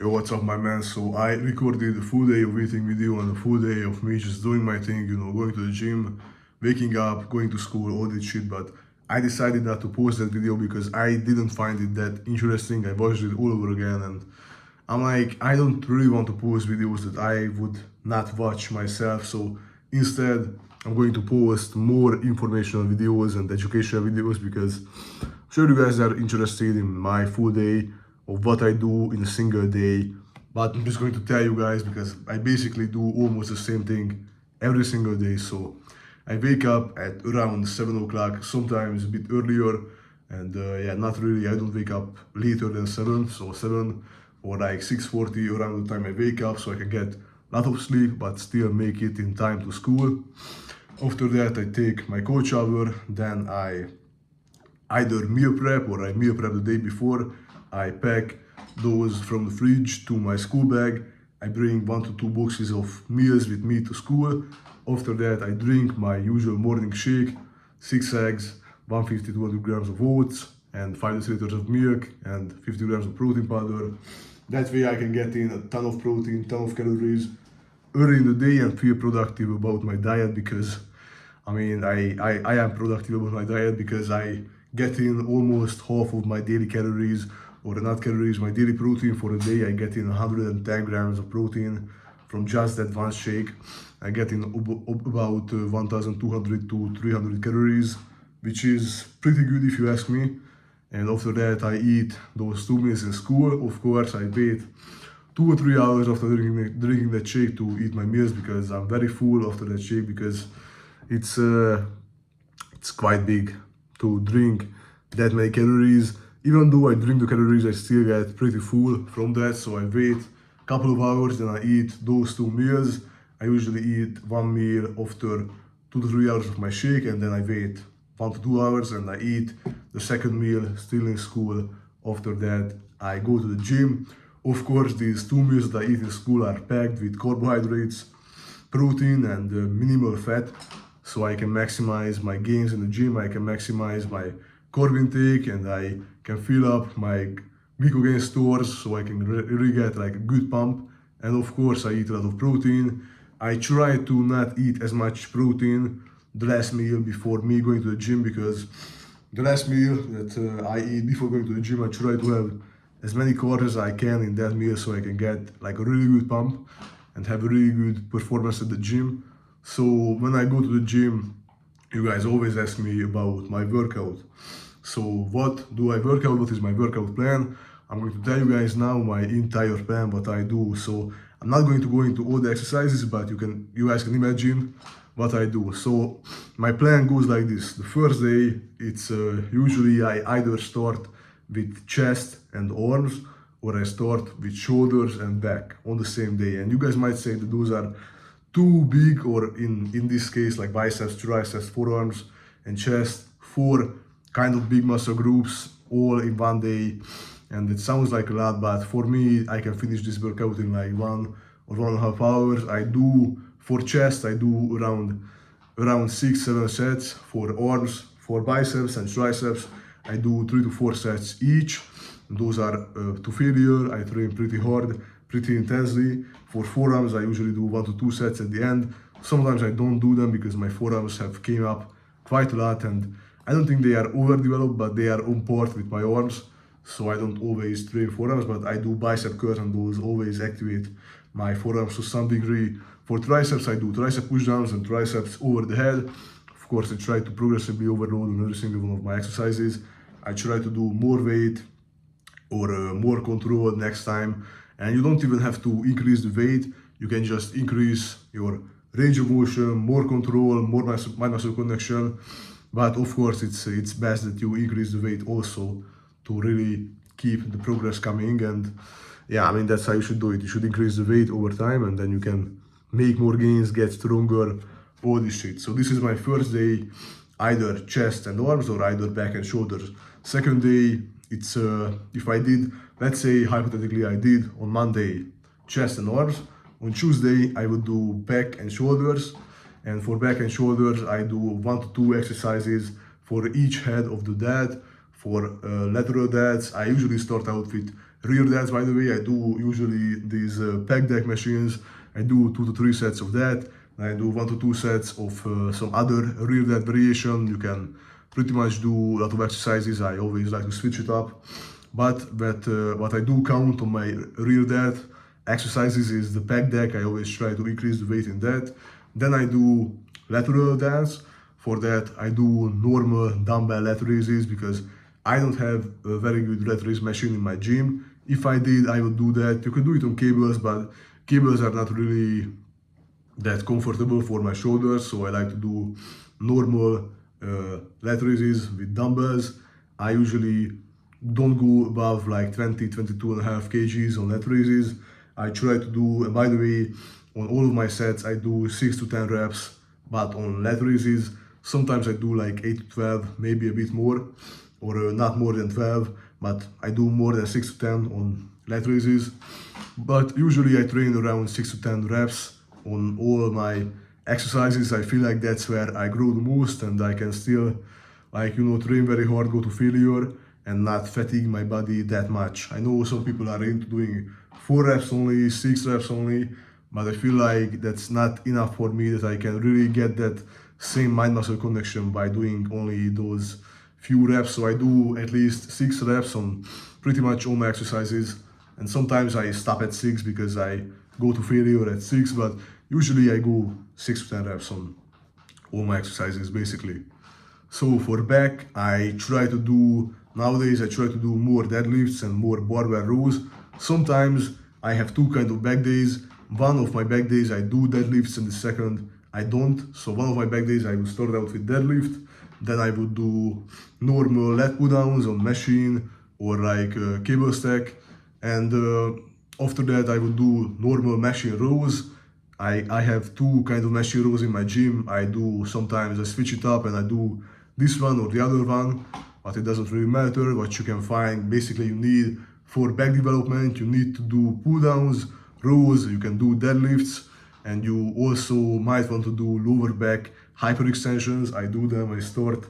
Yo, what's up, my man? So I recorded a full day of eating video and a full day of me just doing my thing, going to the gym, waking up, going to school, all this shit. But I decided not to post that video because I didn't find it that interesting. I watched it all over again and I'm like, I don't really want to post videos that I would not watch myself. So instead, I'm going to post more informational videos and educational videos because I'm sure you guys are interested in my full day of what I do in a single day. But I'm just going to tell you guys because I basically do almost the same thing every single day. So I wake up at around 7 o'clock, sometimes a bit earlier. And yeah, not really, I don't wake up later than 7. So 7 or like 6:40 around the time I wake up so I can get a lot of sleep but still make it in time to school. After that I take my cold shower, then I either meal prep or I meal prep the day before. I pack those from the fridge to my school bag. I bring 1 to 2 boxes of meals with me to school. After that, I drink my usual morning shake, 6 eggs, 150 to 200 grams of oats, and 5 liters of milk, and 50 grams of protein powder. That way I can get in a ton of protein, ton of calories early in the day and feel productive about my diet because I am productive about my diet because I get in almost half of my daily calories, or not calories, my daily protein for the day. I get in 110 grams of protein from just that one shake. I get in about 1200 to 300 calories, which is pretty good if you ask me. And after that, I eat those 2 meals in school. Of course, I wait 2 or 3 hours after drinking that shake to eat my meals because I'm very full after that shake because it's uh, it's quite big to drink that many calories. Even though I drink the calories, I still get pretty full from that. So I wait a couple of hours, then I eat those 2 meals. I usually eat one meal after 2 to 3 hours of my shake, and then I wait 1 to 2 hours and I eat the second meal still in school. After that, I go to the gym. Of course, these 2 meals that I eat in school are packed with carbohydrates, protein, and minimal fat, so I can maximize my gains in the gym. I can maximize my carb intake, and I can fill up my glycogen stores, so I can really get like a good pump. And of course, I eat a lot of protein. I try to not eat as much protein the last meal before me going to the gym because the last meal that I eat before going to the gym, I try to have as many carbs as I can in that meal so I can get like a really good pump and have a really good performance at the gym. So when I go to the gym, you guys always ask me about my workout. So what do I work out? What is my workout plan? I'm going to tell you guys now my entire plan, what I do. So I'm not going to go into all the exercises, but you guys can imagine what I do. So my plan goes like this. The first day, it's usually I either start with chest and arms, or I start with shoulders and back on the same day. And you guys might say that those are too big, or in this case, like biceps, triceps, forearms, and chest, 4 kind of big muscle groups all in one day. And it sounds like a lot, but for me, I can finish this workout in like 1 or 1.5 hours. I do for chest, I do around 6-7 sets. For arms, for biceps and triceps, I do 3 to 4 sets each. Those are to failure. I train pretty hard, pretty intensely. For forearms, I usually do 1 to 2 sets at the end. Sometimes I don't do them because my forearms have came up quite a lot, and I don't think they are overdeveloped, but they are on par with my arms. So I don't always train forearms, but I do bicep curls, and those always activate my forearms to some degree. For triceps, I do tricep pushdowns and triceps over the head. Of course, I try to progressively overload on every single one of my exercises. I try to do more weight or more control next time. And you don't even have to increase the weight. You can just increase your range of motion, more control, more muscle connection. But of course, it's best that you increase the weight also to really keep the progress coming. And yeah, I mean, that's how you should do it. You should increase the weight over time, and then you can make more gains, get stronger, all this shit. So this is my first day, either chest and arms or either back and shoulders. Second day, it's if I did, let's say hypothetically I did on Monday chest and arms. On Tuesday I would do back and shoulders, and for back and shoulders I do 1 to 2 exercises for each head of the dead. For lateral deads, I usually start out with rear delts, by the way, I do usually these pec deck machines. I do 2 to 3 sets of that. I do 1 to 2 sets of some other rear delt variation. You can pretty much do a lot of exercises. I always like to switch it up. But what I do count on my rear delt exercises is the pec deck. I always try to increase the weight in that. Then I do lateral delts. For that, I do normal dumbbell lat raises because I don't have a very good lat raise machine in my gym. If I did, I would do that. You can do it on cables, but cables are not really that comfortable for my shoulders, so I like to do normal lat raises with dumbbells. I usually don't go above like 22.5 kgs on lat raises. I try to do, and by the way, on all of my sets, I do 6 to 10 reps, but on lat raises, sometimes I do like 8 to 12, maybe a bit more, or not more than 12, but I do more than 6 to 10 on lat raises. But usually I train around 6 to 10 reps on all my exercises. I feel like that's where I grow the most, and I can still, like, train very hard, go to failure, and not fatigue my body that much. I know some people are into doing 4 reps only, 6 reps only, but I feel like that's not enough for me, that I can really get that same mind-muscle connection by doing only those few reps. So I do at least 6 reps on pretty much all my exercises, and sometimes I stop at 6 because I go to failure at 6, but usually I go 6 to 10 reps on all my exercises basically. So for back, nowadays I try to do more deadlifts and more barbell rows. Sometimes I have 2 kind of back days. One of my back days I do deadlifts and the second I don't. So one of my back days I will start out with deadlift, then I would do normal lat pull downs on machine or like cable stack, and after that I would do normal machine rows. I have 2 kind of machine rows in my gym. Sometimes I switch it up and I do this one or the other one, but it doesn't really matter what you can find. Basically you need, for back development, you need to do pull downs, rows, you can do deadlifts, and you also might want to do lower back hyperextensions. I do them, I start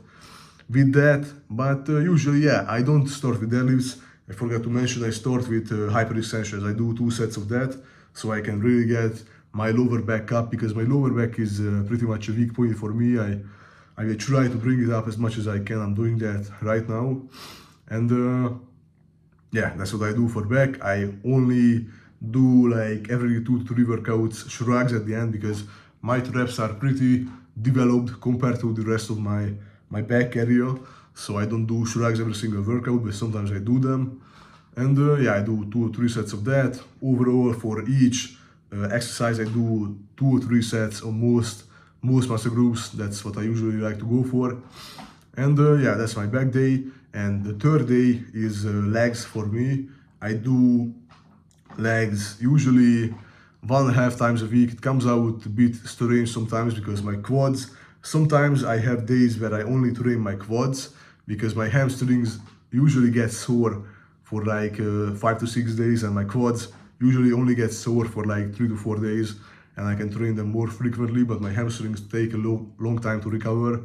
with that, but usually, yeah, I don't start with deadlifts. I forgot to mention I start with hyperextensions. I do 2 sets of that, so I can really get my lower back up, because my lower back is pretty much a weak point for me. I will try to bring it up as much as I can. I'm doing that right now, and yeah, that's what I do for back. I only do like every 2 to 3 workouts shrugs at the end, because my traps are pretty developed compared to the rest of my back area. So I don't do shrugs every single workout, but sometimes I do them. And yeah, I do 2 or 3 sets of that. Overall, for each exercise, I do 2 or 3 sets on most muscle groups. That's what I usually like to go for. And yeah, that's my back day. And the third day is legs for me. I do legs usually 1.5 times a week. It comes out a bit strange sometimes because my quads, sometimes I have days where I only train my quads because my hamstrings usually get sore for like 5 to 6 days, and my quads usually only get sore for like 3 to 4 days, and I can train them more frequently, but my hamstrings take a long time to recover.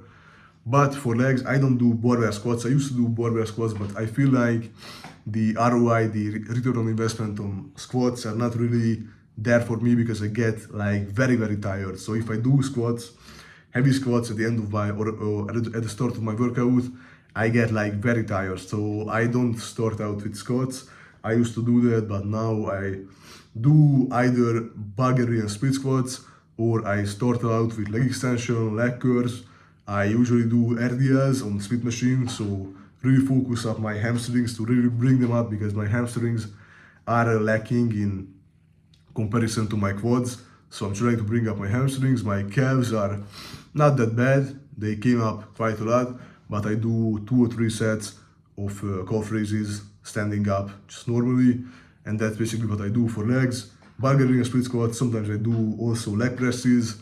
But for legs, I don't do barbell squats. I used to do barbell squats, but I feel like the ROI, the return on investment on squats, are not really there for me because I get like very, very tired. So if I do squats, heavy squats at the end of or at the start of my workout, I get like very tired. So I don't start out with squats. I used to do that, but now I do either Bulgarian split squats, or I start out with leg extension, leg curls. I usually do RDLs on split machine, so really focus up my hamstrings to really bring them up, because my hamstrings are lacking in comparison to my quads. So I'm trying to bring up my hamstrings. My calves are not that bad. They came up quite a lot, but I do 2 or 3 sets of calf raises standing up just normally, and that's basically what I do for legs. Bulgarian split squats, sometimes I do also leg presses,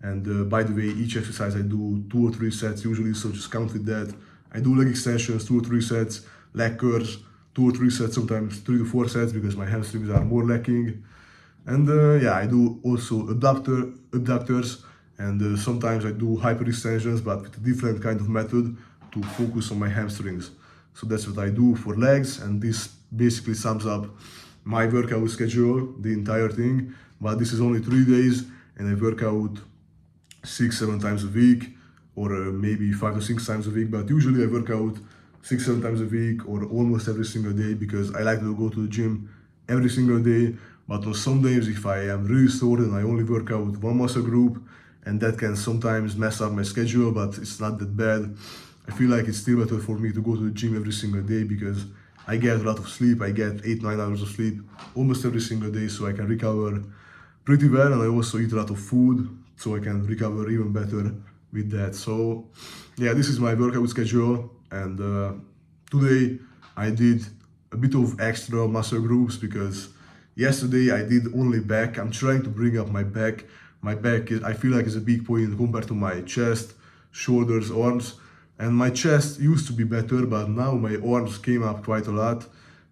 and by the way, each exercise I do 2 or 3 sets usually, so just count with that. I do leg extensions, 2 or 3 sets, leg curls, 2 or 3 sets, sometimes 3 to 4 sets because my hamstrings are more lacking. And yeah, I do also abductors, and sometimes I do hyperextensions, but with a different kind of method to focus on my hamstrings. So that's what I do for legs, and this basically sums up my workout schedule, the entire thing. But this is only 3 days, and I work out 6-7 times a week, or maybe 5 to 6 times a week. But usually I work out 6-7 times a week, or almost every single day, because I like to go to the gym every single day. But on some days, if I am really sore, then I only work out one muscle group, and that can sometimes mess up my schedule, but it's not that bad. I feel like it's still better for me to go to the gym every single day, because I get a lot of sleep. I get 8-9 hours of sleep almost every single day, so I can recover pretty well. And I also eat a lot of food, so I can recover even better with that. So yeah, this is my workout schedule. And today I did a bit of extra muscle groups, because yesterday I did only back. I'm trying to bring up my back. My back is, I feel like, is a big point compared to my chest, shoulders, arms. And my chest used to be better, but now my arms came up quite a lot,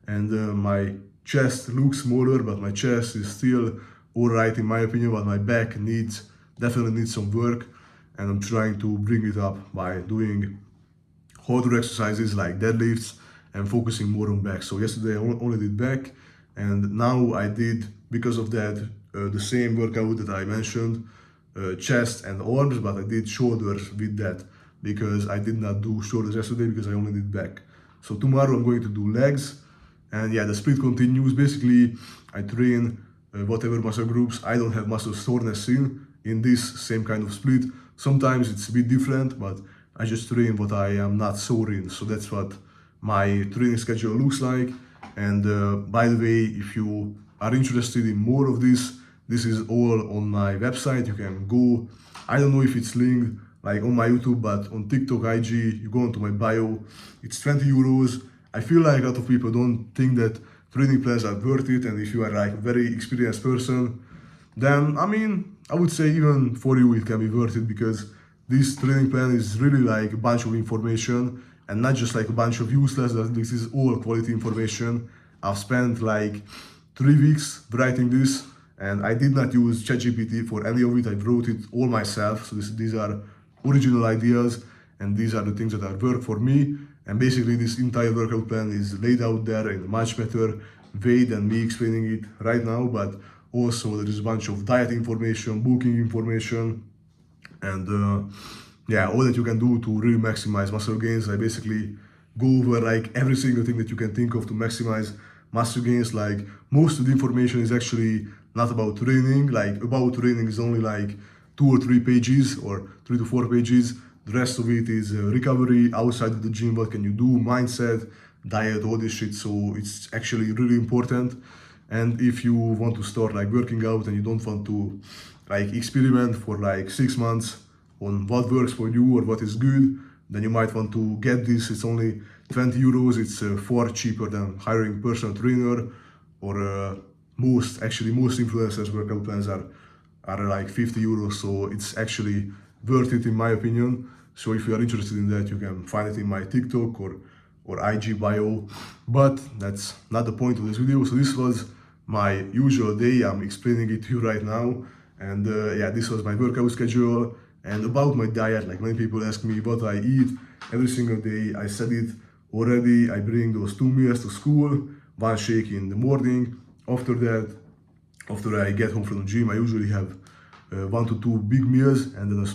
and my chest looks smaller, but my chest is still alright in my opinion. But my back definitely needs some work, and I'm trying to bring it up by doing harder exercises like deadlifts and focusing more on back. So yesterday I only did back, and now I did, because of that, the same workout that I mentioned, chest and arms, but I did shoulders with that, because I did not do shoulders yesterday because I only did back. So tomorrow I'm going to do legs, and yeah, the split continues. Basically, I train whatever muscle groups I don't have muscle soreness in this same kind of split. Sometimes it's a bit different, but I just train what I am not sore in. So that's what my training schedule looks like. And by the way, if you are interested in more of this is all on my website. You can go, I don't know if it's linked like on my YouTube, but on TikTok, IG, you go into my bio, it's 20 euros. I feel like a lot of people don't think that training plans are worth it, and if you are like a very experienced person, then I mean, I would say even for you it can be worth it, because this training plan is really like a bunch of information, and not just like a bunch of useless. This is all quality information. I've spent like 3 weeks writing this, and I did not use ChatGPT for any of it. I wrote it all myself. So these are original ideas, and these are the things that have worked for me. And basically this entire workout plan is laid out there in a much better way than me explaining it right now. But also there is a bunch of diet information, booking information, and yeah, all that you can do to really maximize muscle gains. I basically go over like every single thing that you can think of to maximize muscle gains. Like, most of the information is actually not about training. Like, about training is only like 2 or 3 pages, or 3 to 4 pages. The rest of it is recovery outside of the gym. What can you do? Mindset, diet, all this shit. So it's actually really important. And if you want to start like working out, and you don't want to like experiment for like 6 months on what works for you or what is good, then you might want to get this. It's only 20 euros. It's far cheaper than hiring a personal trainer, or most influencers workout plans are like 50 euros. So it's actually worth it in my opinion. So if you are interested in that, you can find it in my TikTok or IG bio. But that's not the point of this video. So this was my usual day. I'm explaining it to you right now. And yeah, this was my workout schedule. And about my diet, like, many people ask me what I eat every single day. I said it already. I bring those 2 meals to school, 1 shake in the morning. After that, after I get home from the gym, I usually have 1 to 2 big meals, and then a